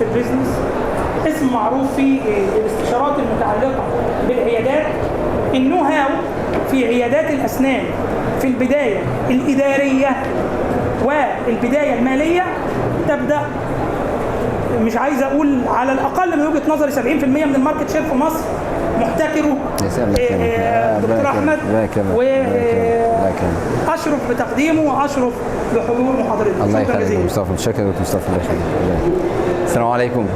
في البيزنس، اسم معروف في الاستشارات المتعلقة بالعيادات. النو هاو في عيادات الأسنان في البداية الإدارية والبداية المالية تبدأ، مش عايز أقول على الأقل من وجهة نظري 70% من الماركت شير في مصر محتكره دكتور أحمد، وأشرف بتقديمه وأشرف بحضور محاضرته. الله يخليك يا مصطفى، متشكر يا مصطفى. الله يخليك. السلام عليكم.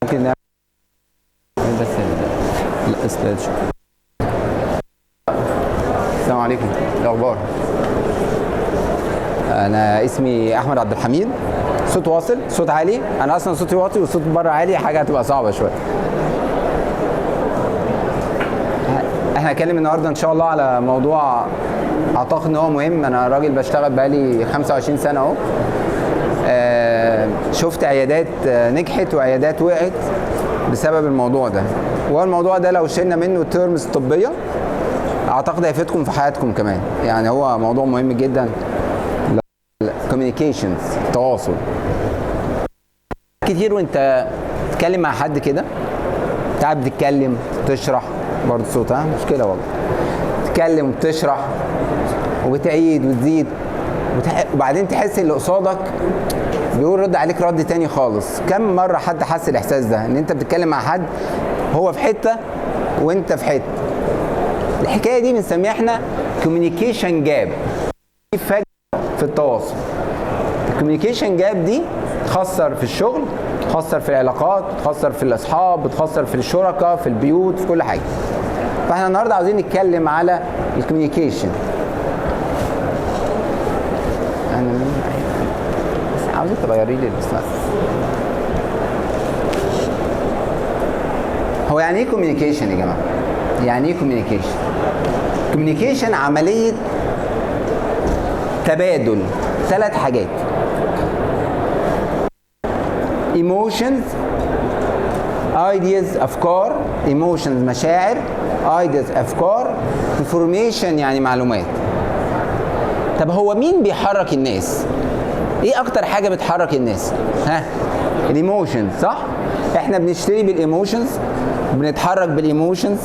ممكن نعمل بس السلايد شو. السلام عليكم، ايه الاخبار؟ انا اسمي احمد عبد الحميد. صوت واصل؟ صوت عالي؟ انا اصلا صوتي واطي والصوت بره عالي، حاجه هتبقى صعبه شويه. احنا هنتكلم النهارده ان شاء الله على موضوع اعتقد ان هو مهم. انا راجل بشتغل بقالي 25 سنه اهو. شفت عيادات نجحت وعيادات وقعت بسبب الموضوع ده، والموضوع ده لو شلنا منه التيرمز الطبيه اعتقد هيفيدكم في حياتكم كمان. يعني هو موضوع مهم جدا. الكوميونيكيشنز، التواصل كتير وانت تتكلم مع حد كده، تعب بتتكلم تشرح برضه صوت، مشكله والله. تتكلم وتشرح وبتعيد وتزيد وبعدين تحس اللي قصادك بيقول رد عليك رد تاني خالص. كم مره حد حس الاحساس ده ان انت بتتكلم مع حد هو في حته وانت في حته؟ الحكايه دي بنسميها احنا كوميونيكيشن جاب، فجوه في التواصل. الكوميونيكيشن جاب دي تخسر في الشغل، تخسر في العلاقات، تخسر في الاصحاب، تخسر في الشركاء، في البيوت، في كل حاجه. فاحنا النهارده عاوزين نتكلم على الكوميونيكيشن. انا بس عاوزك تغيري لي السلايد. هو يعني ايه كوميونيكيشن يا جماعه؟ يعني ايه كوميونيكيشن؟ كوميونيكيشن عمليه تبادل ثلاث حاجات: emotions، ideas افكار، emotions مشاعر، ideas افكار، information يعني معلومات. طب هو مين بيحرك الناس؟ ايه اكتر حاجه بتحرك الناس؟ الايموشنز، صح؟ احنا بنشتري بالايموشنز وبنتحرك بالايموشنز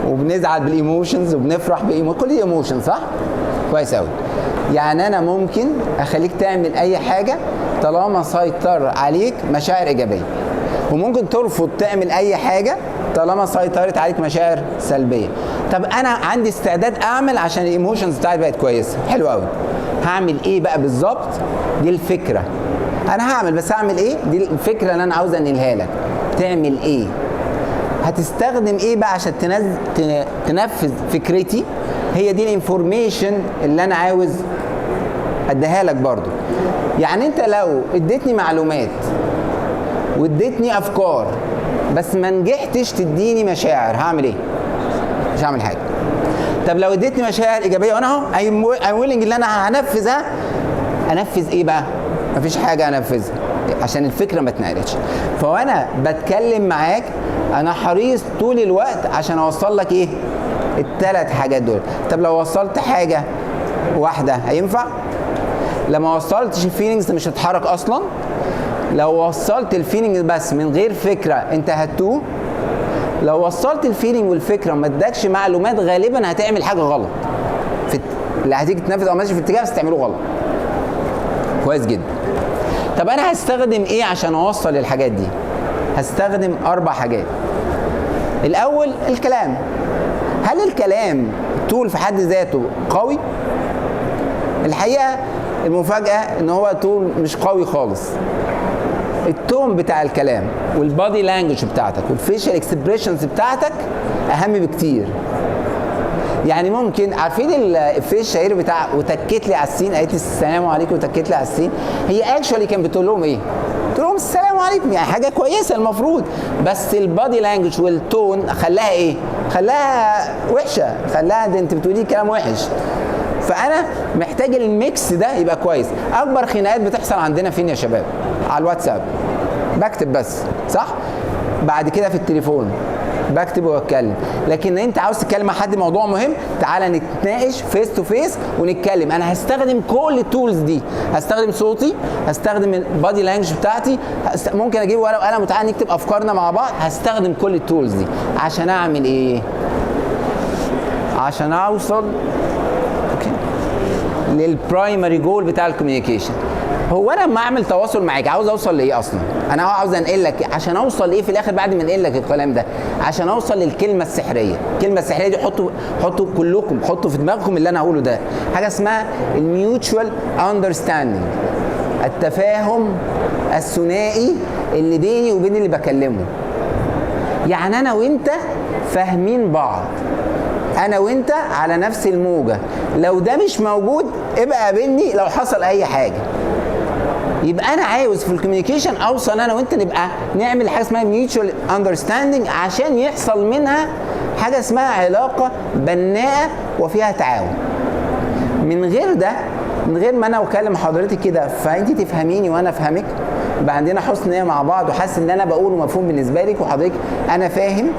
وبنزعل بالايموشنز وبنفرح بالايموشنز، كل دي ايموشنز، صح؟ كويس قوي. يعني انا ممكن اخليك تعمل اي حاجه طالما سيطر عليك مشاعر ايجابيه، وممكن ترفض تعمل اي حاجه طالما سيطرت عليك مشاعر سلبيه. طب انا عندي استعداد اعمل عشان الايموشنز بتاعتي بقت كويسه، حلو قوي. هعمل ايه بقى بالظبط؟ دي الفكره. انا هعمل، بس هعمل ايه؟ دي الفكره اللي انا عاوز انقلها لك. تعمل ايه؟ هتستخدم ايه بقى عشان تنفذ فكرتي؟ هي دي الانفورميشن اللي انا عاوز اديها لك برضو. يعني انت لو اديتني معلومات واديتني افكار بس ما نجحتش تديني مشاعر، هعمل ايه؟ مش هعمل حاجه. طب لو اديتني مشاعر ايجابيه وانا اهو I'm willing اللي انا هنفذها، انفذ ايه بقى؟ مفيش حاجه انفذها عشان الفكره ما اتنقلتش. فوانا بتكلم معاك انا حريص طول الوقت عشان اوصل لك ايه؟ الثلاث حاجات دول. طب لو وصلت حاجه واحده هينفع؟ لما وصلتش الفيلينجز مش هتتحرك اصلا. لو وصلت الفيلينج بس من غير فكره انت هتوه. لو وصلت الفيلينج والفكره وما ادكش معلومات غالبا هتعمل حاجه غلط اللي هتيجي تنفذ او ماشي في اتجاه بس تعمله غلط. كويس جدا. طب انا هستخدم ايه عشان اوصل للحاجات دي؟ هستخدم 4 حاجات. الاول الكلام. هل الكلام طول في حد ذاته قوي؟ الحقيقه المفاجاه ان هو طول مش قوي خالص. التون بتاع الكلام والبادي لانجوج بتاعتك والفيشال اكسبريشنز بتاعتك اهم بكتير. يعني ممكن عارفين الافيه الشهير بتاع وتكت لي على السين، قالت لي السلام عليكم وتكت لي على السين، هي اكشولي كانت بتقول لهم ايه؟ بتقول لهم السلام عليكم، يعني حاجه كويسه المفروض، بس البادي لانجوج والتون خلاها ايه؟ خلاها وحشه، خلاها ده انت بتقولي كلام وحش. فانا محتاج الميكس ده يبقى كويس. اكبر خناقات بتحصل عندنا فين يا شباب؟ على الواتساب، بكتب بس، صح؟ بعد كده في التليفون، بكتب واتكلم. لكن انت عاوز تتكلم مع حد موضوع مهم، تعالى نتناقش فيس تو فيس ونتكلم. انا هستخدم كل التولز دي، هستخدم صوتي، هستخدم البادي لانجوج بتاعتي، ممكن اجيب ورقه وقلم وتعالى نكتب افكارنا مع بعض. هستخدم كل التولز دي عشان اعمل ايه؟ عشان اوصل للبرايمري جول بتاع الكوميونيكيشن. هو انا لما اعمل تواصل معاك عاوز اوصل لايه اصلا؟ انا عاوز انقل لك عشان اوصل لايه في الاخر بعد ما انقل لك الكلام ده؟ عشان اوصل للكلمه السحريه. الكلمه السحريه دي حطوا كلكم، حطوا في دماغكم اللي انا هقوله ده، حاجه اسمها الميوتشوال اندرستاندينج، التفاهم الثنائي اللي بيني وبين اللي بكلمه. يعني انا وانت فاهمين بعض، انا وانت على نفس الموجه. لو ده مش موجود ابقى قابلني لو حصل اي حاجه. يبقى انا عاوز في الكوميونيكيشن اوصل انا وانت نبقى نعمل حاجه اسمها ميوتشوال اندرستاندينج عشان يحصل منها حاجه اسمها علاقه بناءه وفيها تعاون. من غير ده، من غير ما انا اكلم حضرتك كده فانت تفهميني وانا افهمك، يبقى عندنا حسن نيه مع بعض وحاسس ان انا بقوله مفهوم بالنسبه لك وحضرتك انا فاهم،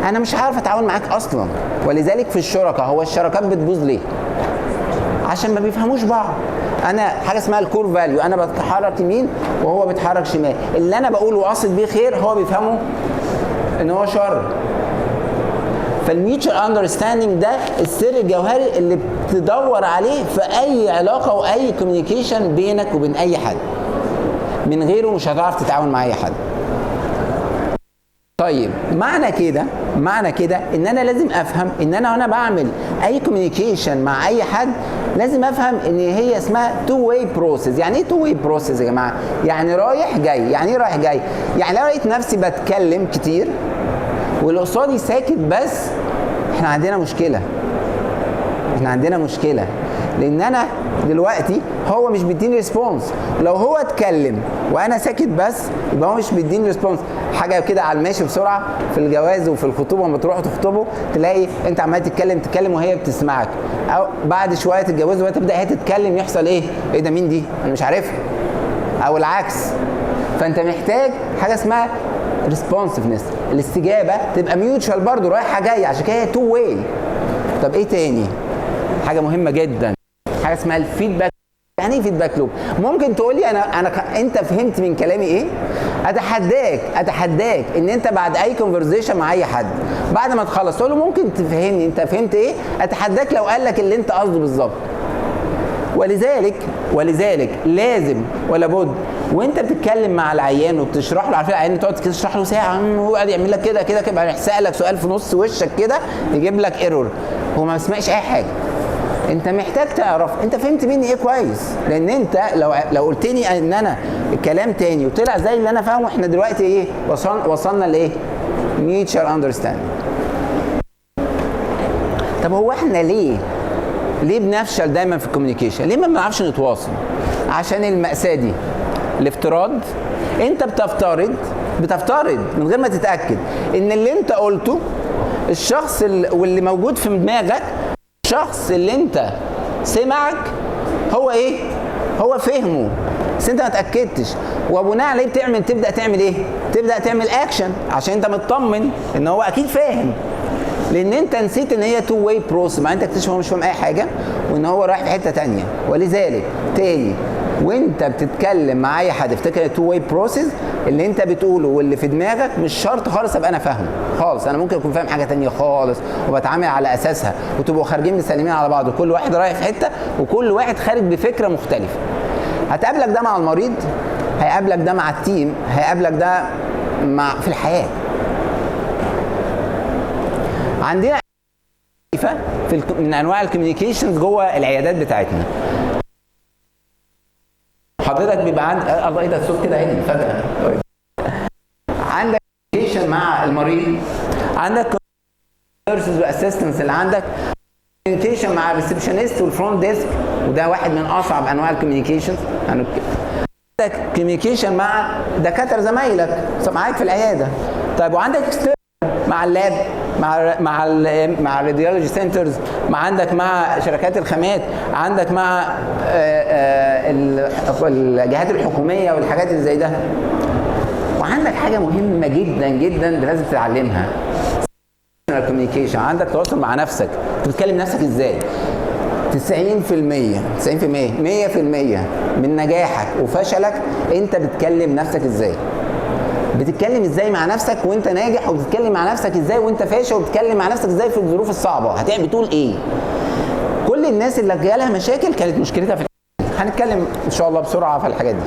انا مش هعرف اتعاون معاك اصلا. ولذلك في الشركاء، هو الشراكات بتبوظ ليه؟ عشان ما بيفهموش بعض. انا حاجه اسمها الكور فاليو، انا بتحرك يمين وهو بيتحرك شمال، اللي انا بقوله واقصد بيه خير هو بيفهمه ان هو شر. فالميوتشوال اندرستاندينج ده السر الجوهري اللي بتدور عليه في اي علاقه واي كوميونيكيشن بينك وبين اي حد. من غيره مش هتعرف تتعاون مع اي حد. طيب معنى كده ان انا لازم افهم ان انا وانا بعمل اي كوميونيكيشن مع اي حد لازم افهم ان هي اسمها تو واي بروسيس. يعني ايه تو واي بروسيس يا جماعه؟ يعني رايح جاي. يعني ايه رايح جاي؟ يعني لو لقيت نفسي بتكلم كتير واللي قصادي ساكت بس، احنا عندنا مشكله. لان انا دلوقتي هو مش بيديني ريسبونس. لو هو اتكلم وانا ساكت بس يبقى هو مش بيديني ريسبونس. حاجه كده على الماشي بسرعه في الجواز وفي الخطوبه، لما تروحوا تخطبوا تلاقي انت عمال تتكلم وهي بتسمعك، او بعد شويه تتجوزوا وتبدا هي تتكلم يحصل ايه ده مين دي؟ انا مش عارفها، او العكس. فانت محتاج حاجه اسمها ريسبونسفنس، الاستجابه تبقى ميوتشوال برضو رايحه جايه، عشان كده هي تو واي. طب ايه تاني؟ حاجه مهمه جدا، حاجه اسمها الفيدباك. يعني ايه فيدباك لوب؟ ممكن تقول لي انت فهمت من كلامي ايه؟ اتحداك ان انت بعد اي كونفرزيشن مع اي حد بعد ما تخلص تقول له ممكن تفهمني انت فهمت ايه؟ اتحداك لو قال لك اللي انت قصده بالظبط. ولذلك لازم ولا بد وانت بتتكلم مع العيان وبتشرح له، عارف العيان تقعد تشرح له ساعه وهو قاعد يعمل لك كده يبقى يسالك سؤال في نص وشك كده يجيب لك ايرور، هو ما بيسمعش اي حاجه. انت محتاج تعرف انت فهمت مني ايه كويس، لان انت لو قلتني ان انا الكلام تاني وطلع زي اللي انا فاهمه، احنا دلوقتي ايه وصلنا لايه؟ mutual understanding. طب هو احنا ليه بنفشل دايما في الكوميونيكيشن؟ ليه ما بنعرفش نتواصل؟ عشان المأساة دي، الافتراض. انت بتفترض من غير ما تتأكد ان اللي انت قلته الشخص واللي موجود في دماغك، الشخص اللي انت سمعك هو ايه؟ هو فهمه، بس انت ما اتاكدتش، وبناء عليه تبدا تعمل ايه؟ تبدا تعمل اكشن عشان انت مطمن ان هو اكيد فاهم، لان انت نسيت ان هي تو واي بروسس، مع انت تكتشف هو مش فاهم اي حاجه وان هو رايح في حته ثانيه. ولذلك تاني وانت بتتكلم مع اي حد افتكر تو واي بروسس، اللي انت بتقوله واللي في دماغك مش شرط خالص ابقى انا فاهمه خالص، انا ممكن اكون فاهم حاجه ثانيه خالص وبتعامل على اساسها، وتبقوا خارجين مسلمين على بعض وكل واحد رايح في حته وكل واحد خارج بفكره مختلفه. هتقابلك ده مع المريض، هيقابلك ده مع التيم، هيقابلك ده في الحياه. عندنا من انواع الكوميونيكيشنز جوه العيادات بتاعتنا. حضرتك بيبقى عندك الله، ايه ده الصوت كده هادي فجاه. عندك كوميونيكيشن مع المريض، عندك نيرسز واسيستنتس اللي عندك، كوميونيكيشن مع الريسبشنست والفرونت ديسك، وده واحد من اصعب انواع الكوميونيكيشنز. عندك كوميونيكيشن مع دكاتره زمايلك معاك في العياده. طيب وعندك مع اللاب، مع الراديولوجي سنترز، عندك مع شركات الخامات، عندك مع الجهات الحكوميه والحاجات اللي زي ده. وعندك حاجه مهمه جدا جدا لازم تتعلمها، كوميونيكيشن، عندك تواصل مع نفسك. انت بتكلم نفسك ازاي؟ 90% 100% من نجاحك وفشلك انت بتكلم نفسك ازاي. بتتكلم ازاي مع نفسك وانت ناجح، وبتتكلم مع نفسك ازاي وانت فاشل، وبتتكلم مع نفسك ازاي في الظروف الصعبه. بتقول ايه؟ كل الناس اللي جالها مشاكل كانت مشكلتها في هنتكلم ان شاء الله بسرعه في الحاجات دي.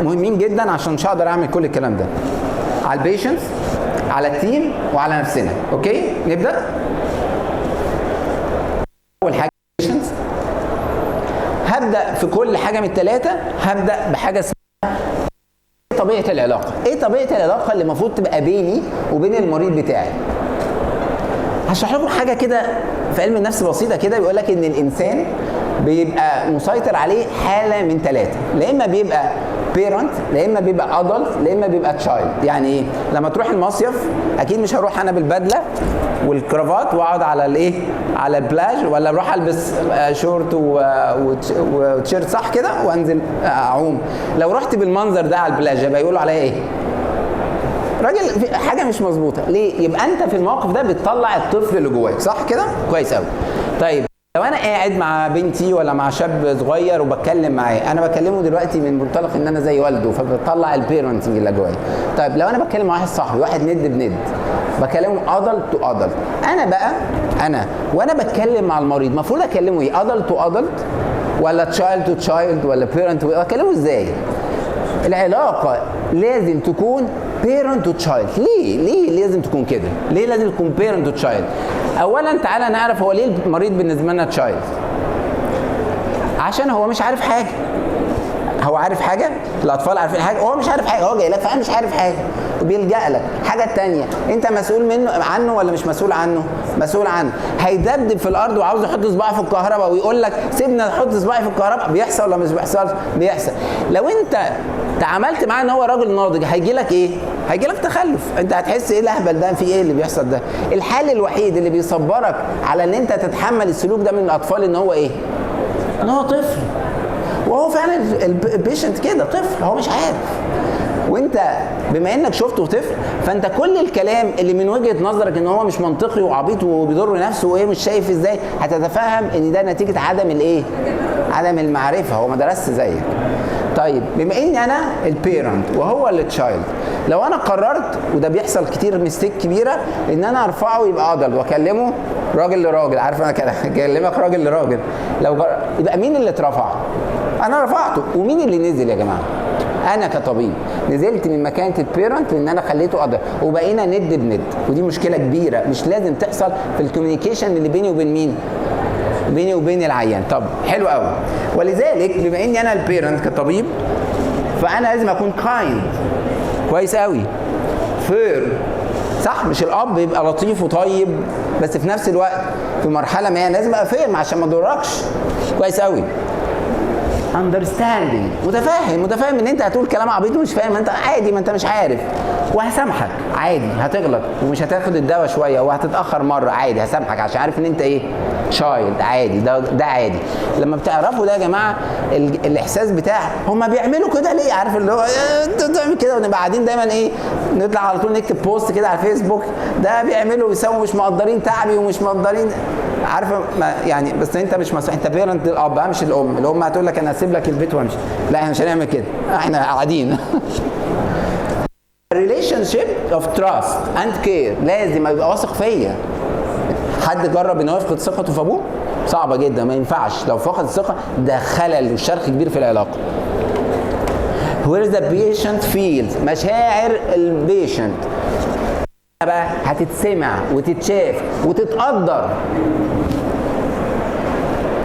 مهمين جدا عشان مش هقدر اعمل كل الكلام ده. على البيشنس، على التيم، وعلى نفسنا. اوكي نبدا. اول حاجه البيشنس. هبدا في كل حاجه من الثلاثه، هبدا بحاجه اسمها طبيعه العلاقه. ايه طبيعه العلاقه اللي المفروض تبقى بيني وبين المريض بتاعي؟ هشرح لكم حاجه كده في علم النفس بسيطه كده. بيقول لك ان الانسان بيبقى مسيطر عليه حاله من ثلاثه، لا اما بيبقى بيرنت، لا اما بيبقى ادلت، لا اما بيبقى تشايلد. يعني ايه؟ لما تروح المصيف اكيد مش هروح انا بالبدله والكرافات واقعد على الايه، على البلاج، ولا اروح البس شورت وتيشيرت صح كده وانزل اعوم. لو رحت بالمنظر ده على البلاج يبقى يقولوا عليا ايه؟ راجل حاجه مش مظبوطه. ليه؟ يبقى انت في الموقف ده بتطلع الطفل اللي جواك، صح كده؟ كويس قوي. طيب لو انا قاعد مع بنتي ولا مع شاب صغير وبتكلم معاه، انا بكلمه دلوقتي من منطلق ان انا زي والده، فبطلع البيرنتنج اللي جوايا. طيب لو انا بتكلم مع واحد صاحبي، واحد ند بند، بكلمه ادلت تو ادلت. انا بقى وانا بتكلم مع المريض المفروض اكلمه ايه؟ ادلت تو ادلت، ولا تشايلد تو تشايلد، ولا بيرنت؟ اكلمه ازاي؟ العلاقه لازم تكون بيرنت تو تشايلد. ليه لازم تكون كده؟ ليه لازم تكون بيرنت تو تشايلد؟ اولا تعالى نعرف هو ليه المريض بالنسبه لنا تشايلد. عشان هو مش عارف حاجه. هو عارف حاجه؟ الاطفال عارفين حاجه؟ هو مش عارف حاجه، هو جاي لك فاهم مش عارف حاجه وبيلجأ لك. حاجه الثانيه، انت مسؤول عنه ولا مش مسؤول عنه؟ مسؤول عنه. هيدبدب في الارض وعاوز يحط صباعه في الكهرباء ويقول لك سيبنا نحط صباعي في الكهرباء، بيحصل ولا مش بيحصل؟ بيحصل. لو انت تعاملت معاه ان هو راجل ناضج، هيجي لك ايه؟ هيجي لك تخلف. انت هتحس ايه الاهبل ده، في ايه اللي بيحصل ده؟ الحل الوحيد اللي بيصبرك على ان انت تتحمل السلوك ده من الاطفال ان هو ايه؟ ان هو طفل. وهو فعلا البيشنت كده طفل، هو مش عارف. وانت بما انك شفته طفل، فانت كل الكلام اللي من وجهه نظرك ان هو مش منطقي وعبيط وبيضر نفسه وايه مش شايف ازاي، هتتفهم ان ده نتيجه عدم الايه؟ عدم المعرفه. هو ما درسش زيك. طيب بما اني انا البيرنت وهو التشايلد، لو انا قررت، وده بيحصل كتير ميستيك كبيره، ان انا ارفعه يبقى ادلت واكلمه راجل لراجل. عارف انا كده اكلمك راجل لراجل، يبقى مين اللي اترفع؟ انا رفعته. ومين اللي نزل يا جماعه؟ انا كطبيب نزلت من مكانه البيرنت لان انا خليته ادلت، وبقينا ند بند. ودي مشكله كبيره مش لازم تحصل في الكوميونيكيشن اللي بيني وبين مين؟ بيني وبين العيان. طب حلو قوي. ولذلك بما اني انا البيرنت كطبيب، فانا لازم اكون كايند. كويس قوي. فير. صح؟ مش الاب يبقى لطيف وطيب بس في نفس الوقت في مرحله ما لازم ابقى فير عشان ما اضركش. كويس قوي. understanding. متفاهم ان انت هتقول كلام عبيط ومش فاهم، انت عادي، ما انت مش عارف، وهسامحك عادي. هتغلط ومش هتاخد الدواء شويه وهتتاخر مره عادي، هسامحك عشان عارف ان انت ايه؟ تشايلد. عادي. ده عادي. لما بتعرفوا ده يا جماعه الاحساس بتاع هما بيعملوا كده ليه؟ عارف اللي هو انت بتعمل كده، ونبقى قاعدين دايما ايه؟ نطلع على طول نكتب بوست كده على الفيسبوك، ده بيعملوا ويسووا، مش مقدرين تعبي ومش مقدرين، عارفه يعني. بس انت مش مسؤول، انت بيرنت الاب مش الام. الام هتقول لك انا هسيب لك البيت وامشي. لا احنا مش هنعمل كده، احنا قاعدين. relationship of trust and care. لازم يبقى واثق فيا. حد جرب انه يفقد ثقته في ابوه؟ صعبه جدا، ما ينفعش. لو فقد الثقه ده خلل وشرخ كبير في العلاقه. where the patient feels. مشاعر البيشنت بقى هتتسمع وتتشاف وتتقدر.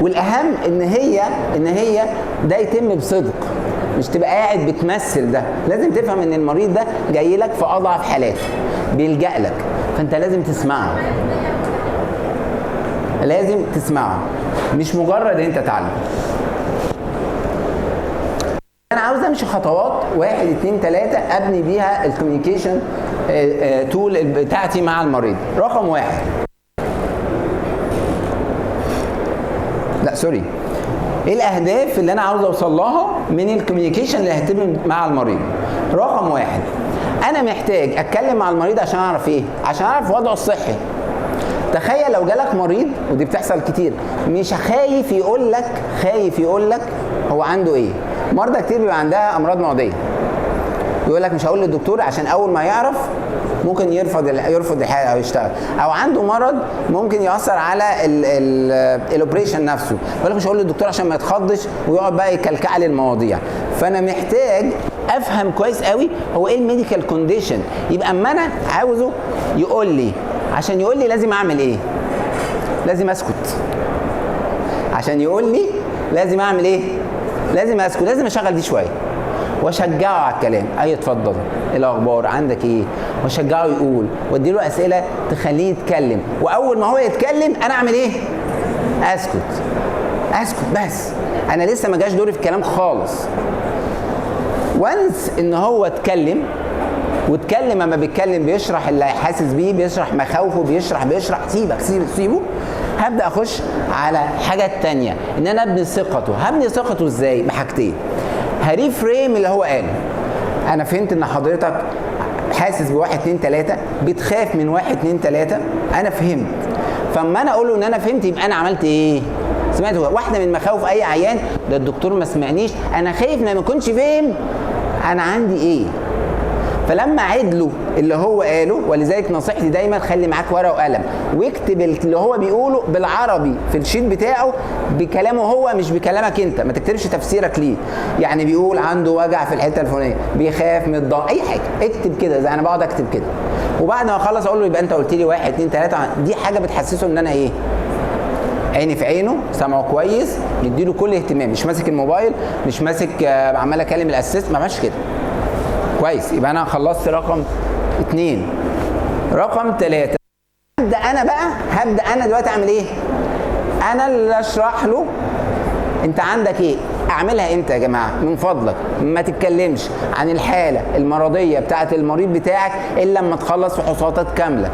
والاهم ان هي ده يتم بصدق، مش تبقى قاعد بتمثل. ده لازم تفهم ان المريض ده جاي لك في اضعف حالاته، بيلجأ لك، فانت لازم تسمعه. لازم تسمعه، مش مجرد انت تعلم. انا عاوز امشي خطوات 1 2 3 ابني بيها الكوميونيكيشن تول بتاعتي مع المريض. رقم 1، لا سوري، ايه الاهداف اللي انا عاوز اوصل لها من الكوميونيكيشن اللي هتم مع المريض؟ رقم 1، انا محتاج اتكلم مع المريض عشان اعرف ايه؟ عشان اعرف وضعه الصحي. تخيل لو جالك مريض، ودي بتحصل كتير، مش خايف يقول لك هو عنده ايه. مرضى كتير بيبقى عندها امراض معديه، يقول لك مش هقول للدكتور عشان اول ما يعرف ممكن يرفض الحاله او يشتغل، او عنده مرض ممكن ياثر على الاوبريشن نفسه، يقول لك مش هقول للدكتور عشان ما يتخضش ويقعد بقى يكلكع لي المواضيع. فانا محتاج افهم كويس قوي هو ايه الميديكال كونديشن، يبقى اما انا عاوزه يقول لي، عشان يقول لي لازم اعمل ايه؟ لازم اسكت. عشان يقول لي لازم اعمل ايه؟ لازم اسكت، لازم اشغل دي شويه واشجعه على الكلام. اي اتفضل، ايه الاخبار، عندك ايه، واشجعه يقول، وادي له اسئله تخليه يتكلم. واول ما هو يتكلم انا اعمل ايه؟ اسكت بس. انا لسه ما جاش دوري في الكلام خالص. وانس ان هو اتكلم، واتكلم، اما بيتكلم بيشرح اللي حاسس بيه، بيشرح مخاوفه، بيشرح سيبه. هبدا اخش على حاجات تانية، ان انا ابني ثقته. هبني ثقته ازاي؟ بحاجتين. هريفريم اللي هو قاله. انا فهمت ان حضرتك حاسس بواحد اتنين تلاته، بتخاف من واحد اتنين تلاته، انا فهمت. فاما انا اقول له ان انا فهمت، يبقى انا عملت ايه؟ سمعت. واحده من مخاوف اي عيان، ده الدكتور ما سمعنيش، انا خايف ان ما يكونش فاهم انا عندي ايه. فلما اعيد له اللي هو قاله، ولذلك نصيحتي دايما خلي معاك ورقه وقلم واكتب اللي هو بيقوله بالعربي في الشيت بتاعه بكلامه هو، مش بكلامك انت. ما تكتبش تفسيرك ليه. يعني بيقول عنده وجع في الحته الفلانيه، بيخاف من الضغط، اي حاجه اكتب كده، زي انا بقعد اكتب كده. وبعد ما اخلص اقول له يبقى انت قلت لي واحد اتنين تلاته. دي حاجه بتحسسه ان انا ايه؟ عيني في عينه، سامعه كويس، مديله كل اهتمام، مش ماسك الموبايل، مش ماسك عمال اكلم الاسيست، ما بعملش كده. كويس. يبقى انا خلصت رقم 2. رقم 3، هبدا انا دلوقتي اعمل ايه؟ انا اللي اشرح له انت عندك ايه. اعملها امتى يا جماعه؟ من فضلك ما تتكلمش عن الحاله المرضيه بتاعه المريض بتاعك الا لما تخلص فحوصاتك كامله.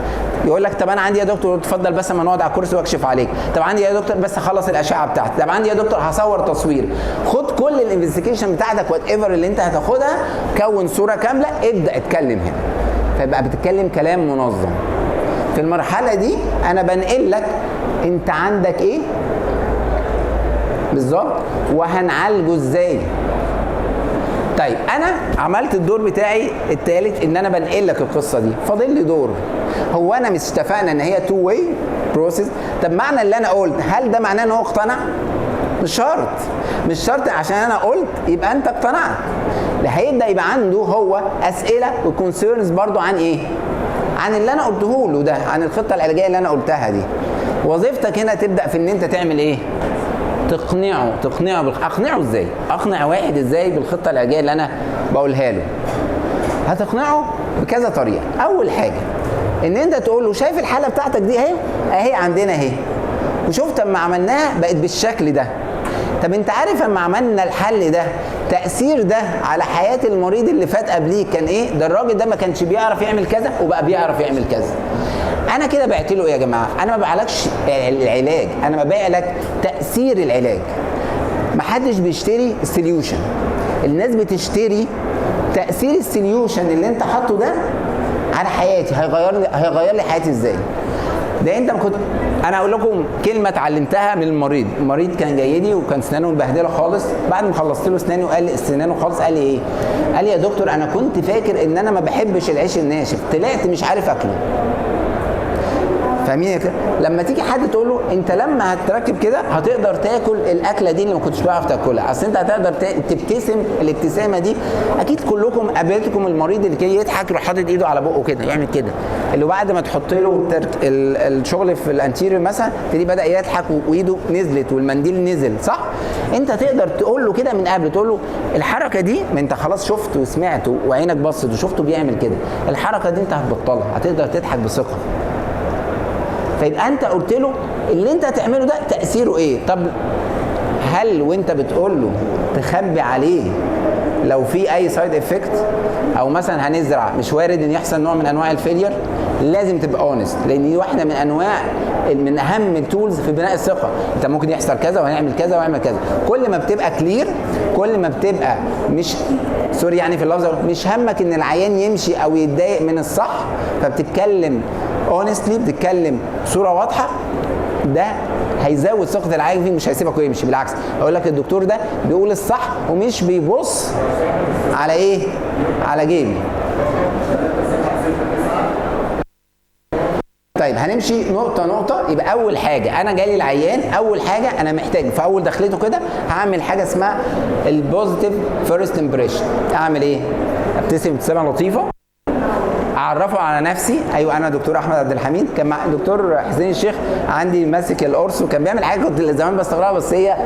يقول لك طب انا عندي يا دكتور، اتفضل بس اما نقعد على الكرسي واكشف عليك. طب عندي يا دكتور بس اخلص الاشعه بتاعتي. طب عندي يا دكتور هصور تصوير. خد كل الانفستيجيشن بتاعتك وات ايفر اللي انت هتاخدها، كون صوره كامله، ابدا اتكلم هنا. فيبقى بتتكلم كلام منظم. في المرحله دي انا بنقل لك انت عندك ايه بالظبط وهنعالجه ازاي. طيب انا عملت الدور بتاعي الثالث، ان انا بنقل لك القصه دي. فاضل لي دور. هو انا مش اتفقنا ان هي تو واي بروسيس؟ طب معنى اللي انا قلت، هل ده معناه ان هو اقتنع؟ مش شرط عشان انا قلت يبقى انت اقتنعت. ده هيبدا يبقى عنده هو اسئله وكونسيرنز برضو عن ايه؟ عن اللي انا قلته له ده، عن الخطه العلاجيه اللي انا قلتها دي. وظيفتك هنا تبدا في ان انت تعمل ايه؟ تقنعه. اقنعه ازاي؟ اقنع واحد ازاي بالخطه العلاجيه اللي انا بقولها له؟ هتقنعه بكذا طريقه. اول حاجه ان انت تقول له شايف الحاله بتاعتك دي اهي عندنا اهي، وشفت اما عملناها بقت بالشكل ده. طب انت عارف اما عملنا الحل ده تاثير ده على حياه المريض اللي فات قبليه كان ايه؟ ده الراجل ده ما كانش بيعرف يعمل كذا وبقى بيعرف يعمل كذا. انا كده بعت له ايه يا جماعه؟ انا ما بعلكش العلاج، انا ببيع لك تاثير العلاج. ما حدش بيشتري السوليوشن، الناس بتشتري تاثير السوليوشن اللي انت حاطه ده على حياتي. هيغير لي حياتي ازاي؟ ده انت كنت، انا اقول لكم كلمه اتعلمتها من المريض كان جاي لي وكان سنانه مبهدله خالص. بعد ما خلصت له سنانه قال لي قال لي ايه؟ قال لي يا دكتور انا كنت فاكر ان انا ما بحبش العيش الناشف، طلعت مش عارف اكله. فاهمين كده؟ لما تيجي حد تقول له انت لما هتركب كده هتقدر تاكل الاكله دي اللي ما كنتش بعرف تاكلها، اصل انت هتقدر تبتسم الابتسامه دي. اكيد كلكم قابلتكم المريض اللي كان يضحك يروح حاطط ايده على بقه كده يعمل كده، اللي بعد ما تحط له الشغل في الانتيريور مثلا تلاقيه بدا يضحك وايده نزلت والمنديل نزل، صح؟ انت تقدر تقول له كده من قبل، تقول له الحركه دي، ما انت خلاص شفت وسمعت وعينك بصت وشفته بيعمل كده، الحركه دي انت هتبطلها، هتقدر تضحك بثقه. فيبقى انت قلت له اللي انت هتعمله ده تاثيره ايه. طب هل وانت بتقول له تخبي عليه لو في اي سايد افكت؟ او مثلا هنزرع، مش وارد ان يحصل نوع من انواع الفيلير، لازم تبقى اونست، لان دي واحده من انواع من اهم التولز في بناء الثقه. انت ممكن يحصل كذا وهنعمل كذا وهنعمل كذا. كل ما بتبقى كلير، كل ما بتبقى مش سوري يعني في اللفظ، مش همك ان العيان يمشي او يتضايق من الصح، فبتتكلم اونستلي، بتتكلم بصوره واضحه، ده هيزود ثقه العيان فيه، مش هيسيبك ويمشي. بالعكس اقول لك الدكتور ده بيقول الصح ومش بيبص على ايه؟ على جيبي. طيب هنمشي نقطة نقطة. يبقى أول حاجة أنا جالي العيان، أول حاجة أنا محتاج في أول دخلته كده هعمل حاجة اسمها البوزيتيف فيرست امبريشن. أعمل إيه؟ أبتسم ابتسامة لطيفة، أعرفه على نفسي. أيوه أنا دكتور أحمد عبد الحميد. كان مع دكتور حسين الشيخ عندي ماسك القرص، وكان بيعمل حاجة كنت زمان بستغربها بس هي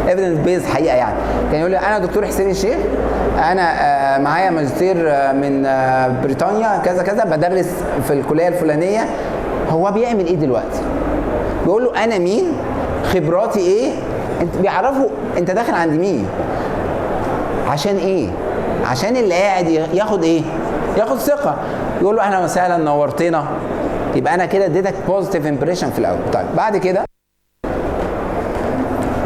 ايفيدنس بيز حقيقة يعني. كان يقول لي أنا دكتور حسين الشيخ، أنا معايا ماجستير من بريطانيا كذا كذا، بدرس في الكلية الفلانية. هو بيعمل ايه دلوقتي؟ بيقول له انا مين، خبراتي ايه. انت بيعرفوا انت داخل عند مين. عشان ايه؟ عشان اللي قاعد ياخد ايه؟ ياخد ثقه. يقول له اهلا وسهلا نورتنا. يبقى انا كده اديتك بوزيتيف امبريشن في الاول. طيب بعد كده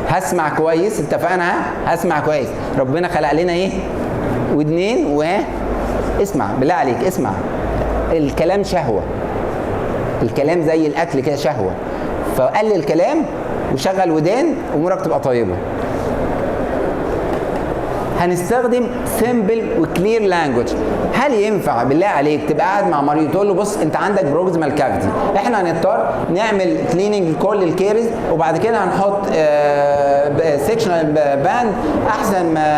هسمع كويس. اتفقنا؟ هسمع كويس. ربنا خلق لنا ايه؟ ودنين اسمع بالله عليك، اسمع. الكلام شهوه، الكلام زي الاكل كده شهوه، فقلل الكلام وشغل ودان امورك تبقى طيبه. هنستخدم سيمبل وكلير لانجوج. هل ينفع بالله عليك تبقى قاعد مع مريض تقول له بص انت عندك بروكسيمال كافيتي، احنا هنضطر نعمل كليننج لكل الكيرز، وبعد كده هنحط سيكشنال باند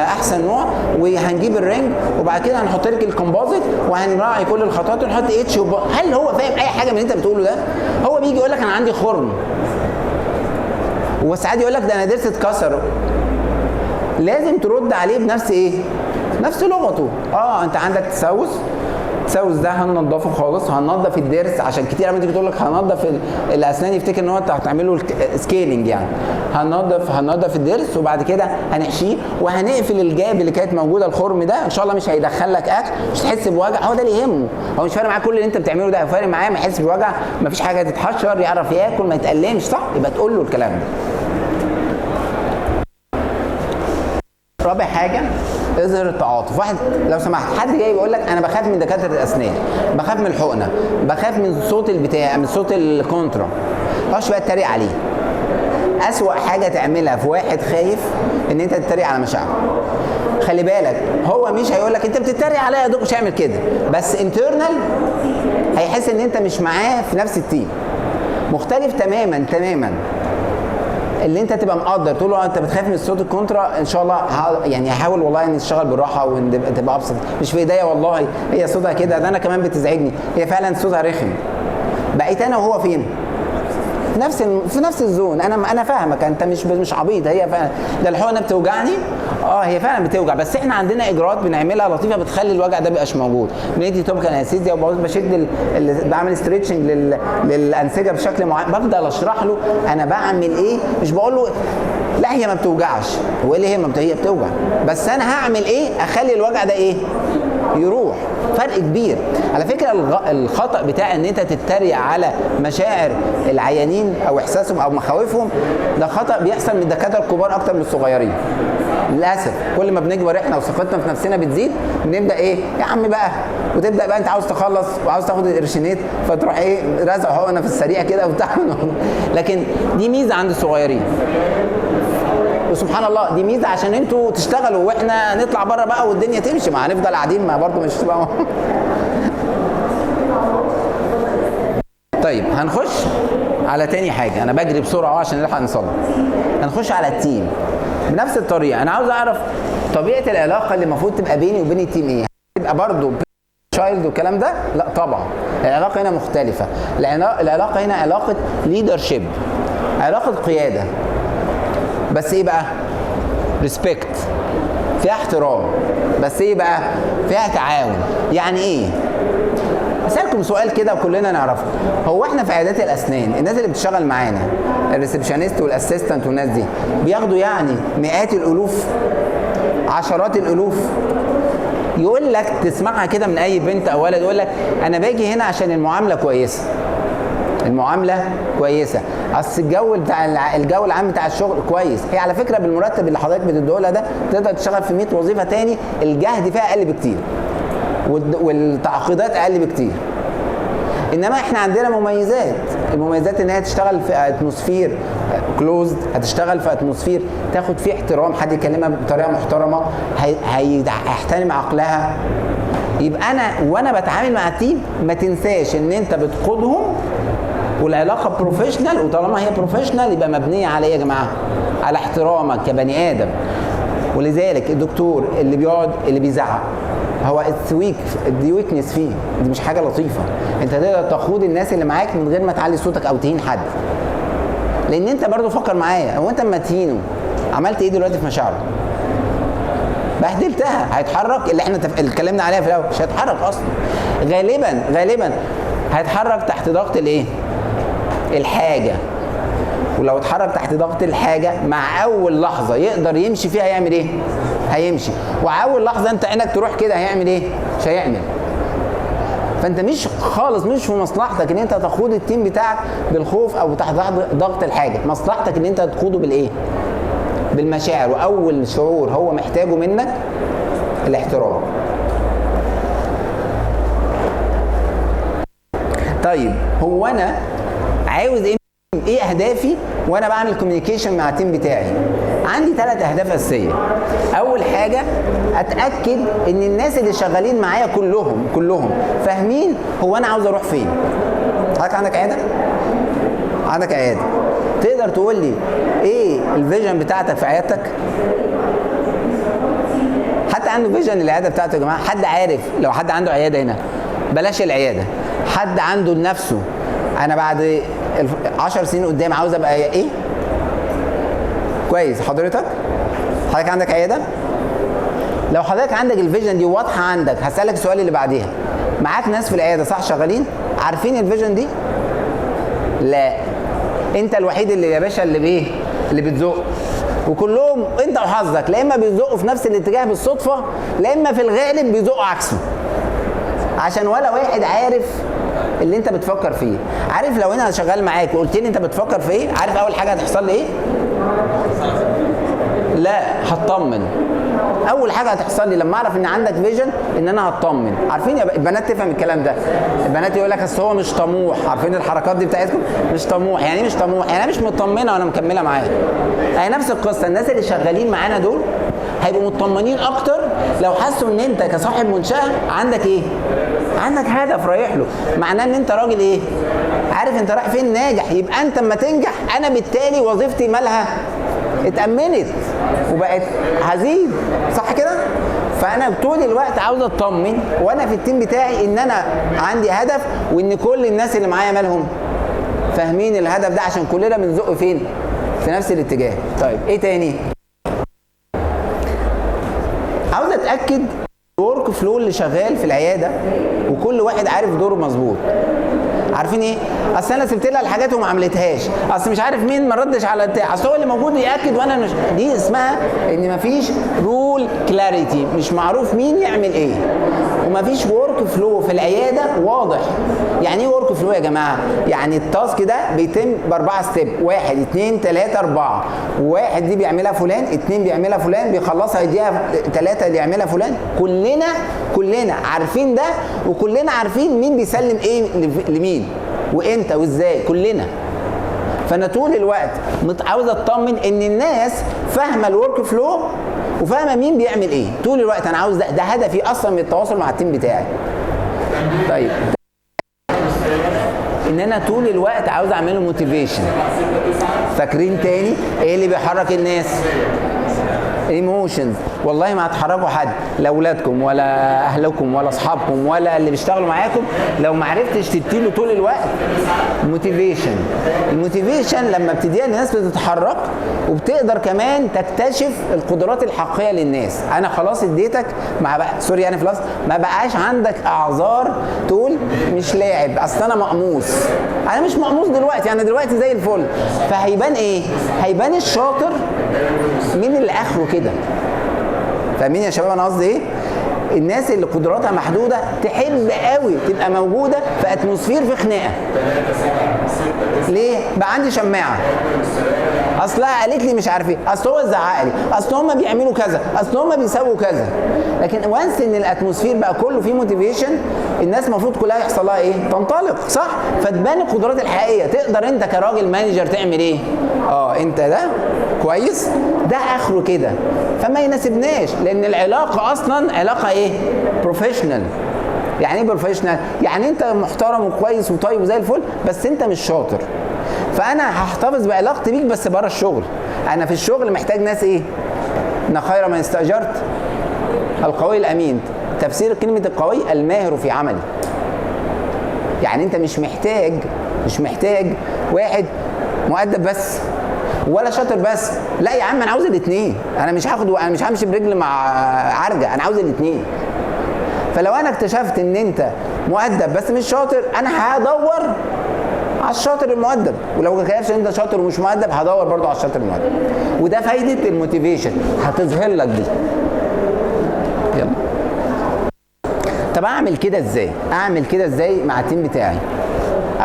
احسن نوع، وهنجيب الرنج، وبعد كده هنحط لك الكومبوزيت، وهنراعي كل الخطوات ونحط اتش. هل هو فاهم اي حاجه من اللي انت بتقوله ده؟ هو بيجي يقول لك انا عندي خرم، وساعات يقول لك ده انا ضرسي اتكسر. لازم ترد عليه بنفس ايه؟ نفس لغته. انت عندك تسوس ده هننضفه خالص، هننضف الضرس، عشان كتير لما تيجي تقول لك هننضف الاسنان يفتكر ان هو انت هتعمل له سكيلنج يعني. هننضف الضرس، وبعد كده هنحشيه وهنقفل الجاب اللي كانت موجوده، الخرم ده ان شاء الله مش هيدخل لك اكل، مش هتحس بوجع. هو ده اللي يهمه، هو مش فارق معاه كل اللي انت بتعمله ده، فارق معاه ما يحس بوجع، مفيش حاجه تتحشر، يعرف ياكل، ما يتألمش. صح؟ يبقى تقول له الكلام ده. رابع حاجه اظهر التعاطف. واحد لو سمحت حد جاي بيقول لك انا بخاف من دكاتره الاسنان، بخاف من الحقنه، بخاف من صوت البتاع، من صوت الكونترا، مش بقى تتريق عليه. اسوأ حاجه تعملها في واحد خايف ان انت تتريق على مشاعره. خلي بالك هو مش هيقول لك انت بتتريق عليا يا دكتور، مش هيعمل كده، بس انترنال هيحس ان انت مش معاه في نفس التيم. مختلف تماما تماما اللي انت تبقى مقدر تقول له انت بتخاف من صوت الكونترا، ان شاء الله يعني هحاول والله ان اشتغل بالراحه وتبقى ابسط، مش في ايديا والله، هي صوتها كده، ده انا كمان بتزعجني، هي فعلا صوتها رخم. بقيت انا وهو فين؟ في نفس الزون. انا فاهمك، انت مش عبيط، هي فعلا ده الحقنه بتوجعني، هي فعلا بتوجع، بس احنا عندنا اجراءات بنعملها لطيفه بتخلي الوجع ده مبقاش موجود. بندي توبيكال انستيزيا، وبشد بعمل ستريتشنج للانسجه بشكل معين، بفضل اشرح له انا بعمل ايه، مش بقول له لا هي ما بتوجعش، هو ايه اللي هي بتوجع، بس انا هعمل ايه اخلي الوجع ده ايه يروح. فرق كبير على فكره. الخطأ بتاع ان انت تتريق على مشاعر العيانين او احساسهم او مخاوفهم، ده خطأ بيحصل من الدكاتره الكبار اكتر من الصغيرين للاسف. كل ما بنكبر احنا وثقتنا في نفسنا بتزيد، بنبدا ايه يا عم بقى، وتبدا بقى انت عاوز تخلص وعاوز تاخد القرشينات، فتروح ايه رازع حقنه في السريع كده وبتاع. لكن دي ميزه عند الصغيرين، وسبحان الله دي ميزه عشان انتوا تشتغلوا واحنا نطلع بره بقى والدنيا تمشي، ما هنفضل قاعدين ما برضه مش بقى. طيب هنخش على تاني حاجه، انا بجري بسرعه عشان نلحق نصلي. هنخش على التيم بنفس الطريقه. انا عاوز اعرف طبيعه العلاقه اللي المفروض تبقى بيني وبين التيم ايه. تبقى برضه تشايلد والكلام ده؟ لا طبعا، العلاقه هنا مختلفه. العلاقه هنا علاقه ليدرشيب، علاقه قياده، بس ايه بقى؟ ريسبكت، فيها احترام، بس ايه بقى؟ فيها تعاون. يعني ايه؟ اسالكم سؤال كده وكلنا نعرفه، هو احنا في عيادات الاسنان الناس اللي بتشتغل معانا الريسبشنست والاسيستنت والناس دي بياخدوا يعني مئات الالوف، عشرات الالوف؟ يقول لك تسمعها كده من اي بنت او ولد، يقول لك انا باجي هنا عشان المعامله كويسه. المعامله كويسه، اصل الجو العام بتاع الشغل كويس. هي على فكره بالمرتب اللي حضرتك بتديه ده تقدر تشتغل في 100 وظيفه تاني الجهد فيها اقل بكتير والتعقيدات اقل بكتير. انما احنا عندنا مميزات، المميزات ان هي تشتغل في اتموسفير كلوزد، هتشتغل في اتموسفير تاخد فيه احترام، حد يكلمها بطريقه محترمه هيحترم عقلها. يبقى انا وانا بتعامل مع التيم ما تنساش ان انت بتقودهم والعلاقه بروفيشنال، وطالما هي بروفيشنال يبقى مبنيه على ايه يا جماعه؟ على احترامك كبني ادم. ولذلك الدكتور اللي بيقعد اللي بيزعق هو دي ويكنس فيه، دي مش حاجه لطيفه. انت تقدر تقود الناس اللي معاك من غير ما تعلي صوتك او تهين حد، لان انت برضو فكر معايا، هو انت اما تهينه عملت ايه دلوقتي في مشاعره؟ بهدلتها. هيتحرك اللي احنا اتكلمنا عليها في الاول، مش هيتحرك اصلا. غالبا هيتحرك تحت ضغط الايه؟ الحاجه. ولو اتحرك تحت ضغط الحاجه مع اول لحظه يقدر يمشي فيها يعمل ايه؟ هيمشي. واول لحظه انت عينك تروح كده هيعمل ايه؟ مش هيعمل. فانت مش خالص مش في مصلحتك ان انت تقود التيم بتاعك بالخوف او تحت ضغط الحاجه، مصلحتك ان انت تقوده بالايه؟ بالمشاعر. واول شعور هو محتاجه منك الاحترام. طيب هو انا عاوز ايه اهدافي وانا بعمل كوميونيكيشن مع التيم بتاعي؟ عندي 3 اهداف اساسيه. اول حاجه اتاكد ان الناس اللي شغالين معايا كلهم فاهمين هو انا عاوز اروح فين. حضرتك عندك عياده؟ عندك عياده، تقدر تقول لي ايه الفيجن بتاعتك في عيادتك؟ حد عنده فيجن للعياده بتاعته يا جماعه؟ حد عارف لو حد عنده عياده هنا؟ بلاش العياده، حد عنده لنفسه انا بعد 10 سنين قدام عاوز ابقى ايه؟ كويس. حضرتك عندك عياده؟ لو حضرتك عندك الفيجن دي واضحه عندك، هسألك السؤال اللي بعديها، معاك ناس في العياده صح شغالين عارفين الفيجن دي؟ لا، انت الوحيد اللي يا باشا اللي بتزق، وكلهم انت وحظك لا اما بيزقوا في نفس الاتجاه بالصدفه لا اما في الغالب بيزقوا عكسه، عشان ولا واحد عارف اللي انت بتفكر فيه. عارف لو انا شغال معاك وقلت لي انت بتفكر في ايه، عارف اول حاجه هتحصل لي ايه؟ لا، هطمن. اول حاجه هتحصل لي لما اعرف ان عندك فيجن ان انا هطمن. عارفين يا البنات تفهم الكلام ده، البنات يقول لك اصل هو مش طموح. عارفين الحركات دي بتاعتكم؟ مش طموح. يعني مش طموح يعني انا مش مطمنه وانا مكمله معاه. هي نفس القصه، الناس اللي شغالين معانا دول هيبقوا مطمنين اكتر لو حسوا ان انت كصاحب منشاه عندك ايه؟ عندك هدف رايح له، معناه ان انت راجل ايه؟ عارف انت رايح فين، ناجح. يبقى انت اما تنجح انا بالتالي وظيفتي مالها؟ اتأمنت وبقت هزيد، صح كده؟ فانا طول الوقت عاوز اطمن وانا في التيم بتاعي ان انا عندي هدف، وان كل الناس اللي معايا مالهم؟ فاهمين الهدف ده، عشان كلنا بنزق فين؟ في نفس الاتجاه. طيب ايه تاني؟ عاوز اتاكد الورك فلو اللي شغال في العياده وكل واحد عارف دوره مظبوط. عارفين ايه؟ اصل انا سبت لها الحاجات وما عملتهاش، اصل مش عارف مين ما ردش على بتاع، اصل هو اللي موجود ياكد وانا مش. دي اسمها ان مفيش رول كلاريتي، مش معروف مين يعمل ايه، ومفيش ورك فلو في العياده واضح. يعني ايه ورك فلو يا جماعه؟ يعني التاسك ده بيتم ب4 ستيب، 1 2 3 4، واحد دي بيعملها فلان، 2 بيعملها فلان، بيخلصها يديها 3 اللي يعملها فلان. كلنا عارفين ده، وكلنا عارفين مين بيسلم ايه لمين وامتى وازاي، كلنا. فانا طول الوقت عاوز اطمن ان الناس فاهمه الورك فلو وفاهمه مين بيعمل ايه. طول الوقت انا عاوز ده هدفي اصلا من التواصل مع التيم بتاعي. طيب ان انا طول الوقت عاوز اعمله موتيفيشن. فاكرين تاني ايه اللي بيحرك الناس؟ ايموشنز. والله ما هتحركوا حد، لا اولادكم ولا اهلكم ولا اصحابكم ولا اللي بيشتغلوا معاكم لو ما عرفتش تديله طول الوقت موتيفيشن. الموتيفيشن لما بتديها للناس بتتحرك وبتقدر كمان تكتشف القدرات الحقيقيه للناس. انا خلاص اديتك سوري يعني خلاص ما بقاش عندك اعذار تقول مش لاعب، اصل انا مقموص. انا مش مقموص دلوقتي، انا دلوقتي زي الفل. فهيبان ايه؟ هيبان الشاطر مين اللي اخره كده. فاهمين يا شباب انا قصدي ايه؟ الناس اللي قدراتها محدوده تحب قوي تبقى موجوده في اتموسفير في خناقه. ليه؟ بقى عندي شماعه، اصلها قالت لي مش عارف ايه، اصل هو زعق لي، اصل هم بيعملوا كذا، اصل هم بيسووا كذا. لكن وانس ان الاتموسفير بقى كله فيه موتيفيشن، الناس المفروض كلها يحصل لها ايه؟ تنطلق، صح؟ فتبان القدرات الحقيقيه. تقدر انت كراجل مانجر تعمل ايه؟ انت ده كويس، ده اخره كده، فما يناسبناش، لان العلاقه اصلا علاقه ايه؟ بروفيشنال. يعني ايه بروفيشنال؟ يعني انت محترم وكويس وطيب وزي الفل، بس انت مش شاطر، فانا هحتفظ بعلاقتي بيك بس بره الشغل. انا في الشغل محتاج ناس ايه؟ ان خير من استاجرت القوي الامين. تفسير كلمه القوي الماهر في عمله. يعني انت مش محتاج واحد مؤدب بس ولا شاطر بس، لا يا عم انا عاوز الاثنين. انا مش همشي برجل مع عرجه، انا عاوز الاثنين. فلو انا اكتشفت ان انت مؤدب بس مش شاطر، انا هدور على الشاطر المؤدب، ولو كيفش انت شاطر ومش مؤدب هدور برضو على الشاطر المؤدب. وده فايده الموتيفيشن، هتظهر لك دي. يلا. طب اعمل كده ازاي مع التيم بتاعي؟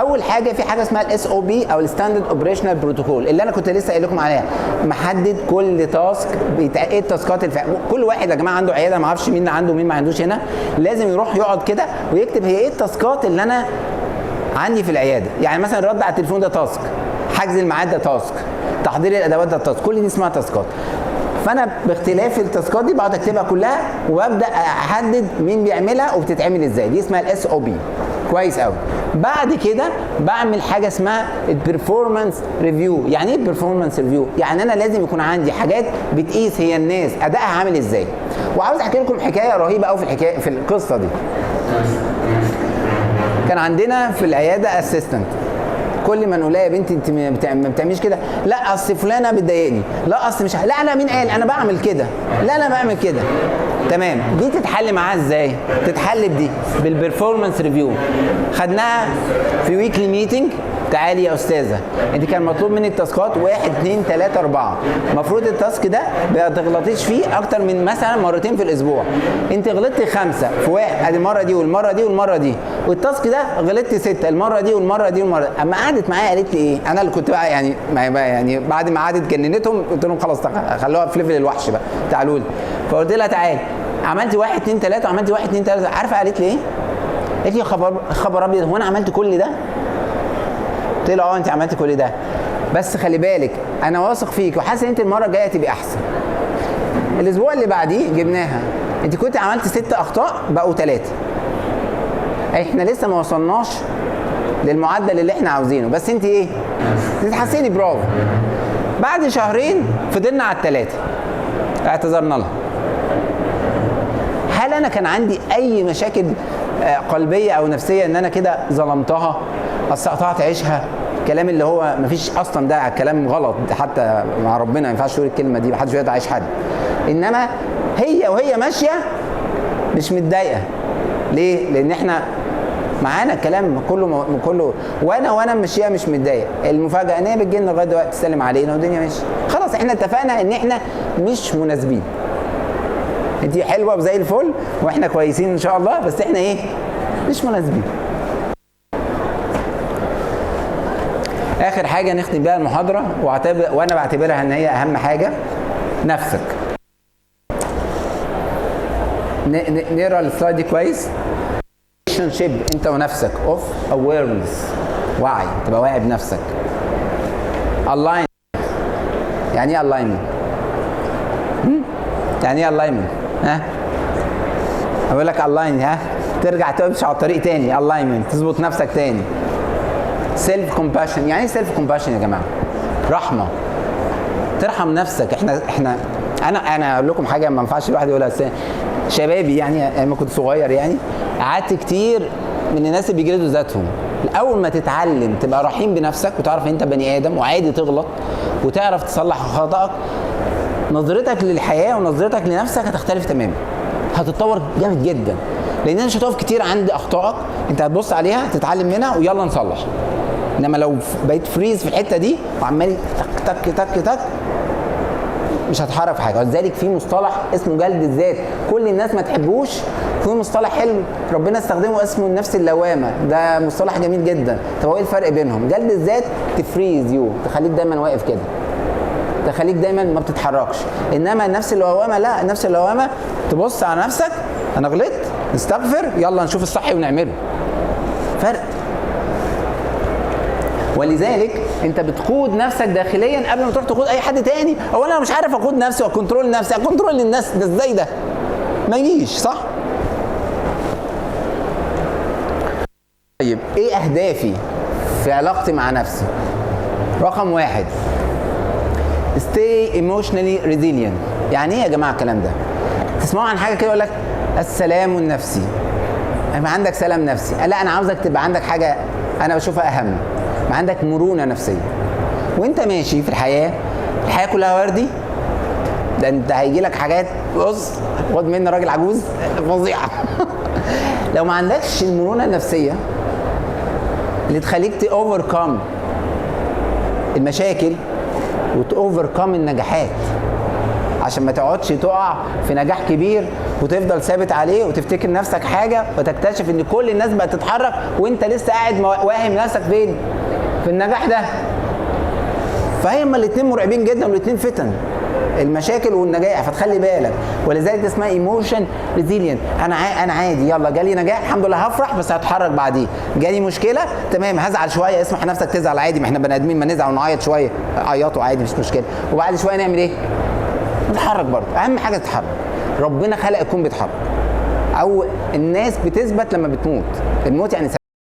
اول حاجه في حاجه اسمها الاس او بي او الستاندرد اوبريشنال بروتوكول، اللي انا كنت لسه قايل لكم عليها. محدد كل تاسك ايه التاسكات كل واحد يا جماعه عنده عياده، ما اعرفش مين عنده ومين ما عندوش هنا، لازم يروح يقعد كده ويكتب هي ايه التاسكات اللي انا عندي في العياده. يعني مثلا الرد على التليفون ده تاسك، حجز الميعاد ده تاسك، تحضير الادوات ده تاسك، كل دي اسمها تاسكات. فانا باختلاف التاسكات دي بقعد اكتبها كلها وابدا احدد مين بيعملها وبتتعمل ازاي. دي اسمها الاس او بي. كويس قوي. بعد كده بعمل حاجه اسمها البرفورمانس ريفيو. يعني ايه البرفورمانس ريفيو؟ يعني انا لازم يكون عندي حاجات بتقيس هي الناس ادائها عامل ازاي. وعاوز احكي لكم حكايه رهيبه قوي في القصه دي. كان عندنا في العياده اسيستنت، كل ما نقول لها يا بنتي انت ما بتعمليش كده، لا اصل فلانه بتضايقني، لا اصل مش لا انا مين قال انا بعمل كده، لا انا بعمل كده. تمام. دي تتحل معاها ازاي؟ تتحل بدي بالبرفورمانس ريفيو. خدناها في ويكلي ميتنج. تعالي يا استاذه، انت كان مطلوب منك تاسكات 1 2 3 4. المفروض التاسك ده ما تغلطيش فيه اكتر من مثلا مرتين في الاسبوع. انت غلطتي 5 في واحد، ادي المره دي والمره دي والمره دي، والتاسك ده غلطتي 6 المره دي والمره دي والمره دي. اما قعدت معايا قالت لي ايه؟ انا اللي كنت بقى يعني بعد ما قعدت جننتهم قلت لهم خلاص خلوها في ليفل الوحش بقى، تعالوا لي. فقلت لها تعالي، عملتي 1 2 3 وعملتي 1 2 3. عارفه قالت لي ايه؟ قالت لي خبر ابيض، هو انا عملت كل ده؟ قلت لها انت عملتي كل ده، بس خلي بالك انا واثق فيك وحاسس ان انت المره الجايه تبقي احسن. الاسبوع اللي بعديه جبناها، انت كنت عملت 6 اخطاء بقوا 3. احنا لسه ما وصلناش للمعدل اللي احنا عاوزينه، بس انت ايه؟ تتحسني، برافو. بعد شهرين فضلنا على 3، اعتذرنا لها. هل انا كان عندي اي مشاكل قلبيه او نفسيه ان انا كده ظلمتها، اصل قطعت عيشها؟ الكلام اللي هو مفيش اصلا، ده كلام غلط حتى مع ربنا، ما ينفعش تقول الكلمه دي، محدش يقطع عيش حد. انما هي وهي ماشيه مش متضايقه. ليه؟ لان احنا معانا الكلام كله وانا ماشيه مش متضايق. المفاجاه ان هي بتجي لنا لغايه دلوقتي تسلم علينا والدنيا ماشيه. خلاص احنا اتفقنا ان احنا مش مناسبين. انت حلوه وزي الفل واحنا كويسين ان شاء الله، بس احنا ايه؟ مش مناسبين. اخر حاجه نختم بيها المحاضره وانا بعتبرها ان هي اهم حاجه، نفسك. نقرا السلايد دي كويس. relationship انت ونفسك of awareness، وعي، تبقى واعي بنفسك. align، يعني ايه alignment؟ يعني ايه alignment؟ ها؟ اقول لك align، ها؟ ترجع تمشي على الطريق تاني، alignment، تظبط نفسك تاني. سيلف كومباشن، يعني ايه سيلف كومباشن يا جماعه؟ رحمه، ترحم نفسك. احنا انا اقول لكم حاجه ما ينفعش الواحد يقولها، شبابي يعني لما كنت صغير يعني قعدت كتير من الناس اللي بيجلدوا ذاتهم. اول ما تتعلم تبقى رحيم بنفسك وتعرف انت بني ادم وعادي تغلط وتعرف تصلح خطأك، نظرتك للحياه ونظرتك لنفسك هتختلف تماما، هتتطور جامد جدا. لان انت مش هتقف كتير عند اخطائك، انت هتبص عليها تتعلم منها ويلا نصلح. انما لو بقيت فريز في الحته دي وعمال تك تك تك تك مش هتحرك في حاجه. ولذلك في مصطلح اسمه جلد الذات، كل الناس ما تحبوش في مصطلح حلو ربنا استخدمه اسمه النفس اللوامه، ده مصطلح جميل جدا. طب هو ايه الفرق بينهم؟ جلد الذات تفريز يو، تخليك دايما واقف كده، تخليك دايما ما بتتحركش. انما النفس اللوامه لا، النفس اللوامه تبص على نفسك، انا غلطت، نستغفر، يلا نشوف الصح ونعمله. فرق. ولذلك انت بتقود نفسك داخليا قبل ما تروح تقود اي حد تاني. اولا انا مش عارف اقود نفسي واكنترول نفسي، اكنترول الناس ده ازاي؟ ده ما يجيش صح. طيب ايه اهدافي في علاقتي مع نفسي؟ رقم 1 stay emotionally resilient. يعني ايه يا جماعه الكلام ده؟ تسمعوا عن حاجه كده يقول لك السلام النفسي، يبقى عندك سلام نفسي. لا انا عاوزك تبقى عندك حاجه انا بشوفها اهم، يبقى عندك مرونه نفسيه. وانت ماشي في الحياه كلها وردي، ده انت هيجي لك حاجات بص خد مني راجل عجوز فظيعه. لو ما عندكش المرونه النفسيه اللي تخليك تأوفركم المشاكل وتأوفركم النجاحات، عشان ما تقعدش تقع في نجاح كبير وتفضل ثابت عليه وتفتكر نفسك حاجه وتكتشف ان كل الناس بقت تتحرك وانت لسه قاعد واهم نفسك فين؟ في النجاح ده. فهما الاثنين مرعبين جدا والاثنين فتن، المشاكل والنجاح، فتخلي بالك. ولذلك ده اسمها ايموشن ريزيلينت. انا عادي، يلا جالي نجاح الحمد لله هفرح بس هتحرك بعديه. جالي مشكله تمام هزعل شويه، اسمح نفسك تزعل عادي، ما احنا بني ادمين، ما نزعل ونعيط شويه، عيطوا عادي مش مشكله، وبعد شويه نعمل ايه؟ نتحرك برضه. اهم حاجه تتحرك. ربنا خلق الكون بيتحرك، او الناس بتثبت لما بتموت. الموت يعني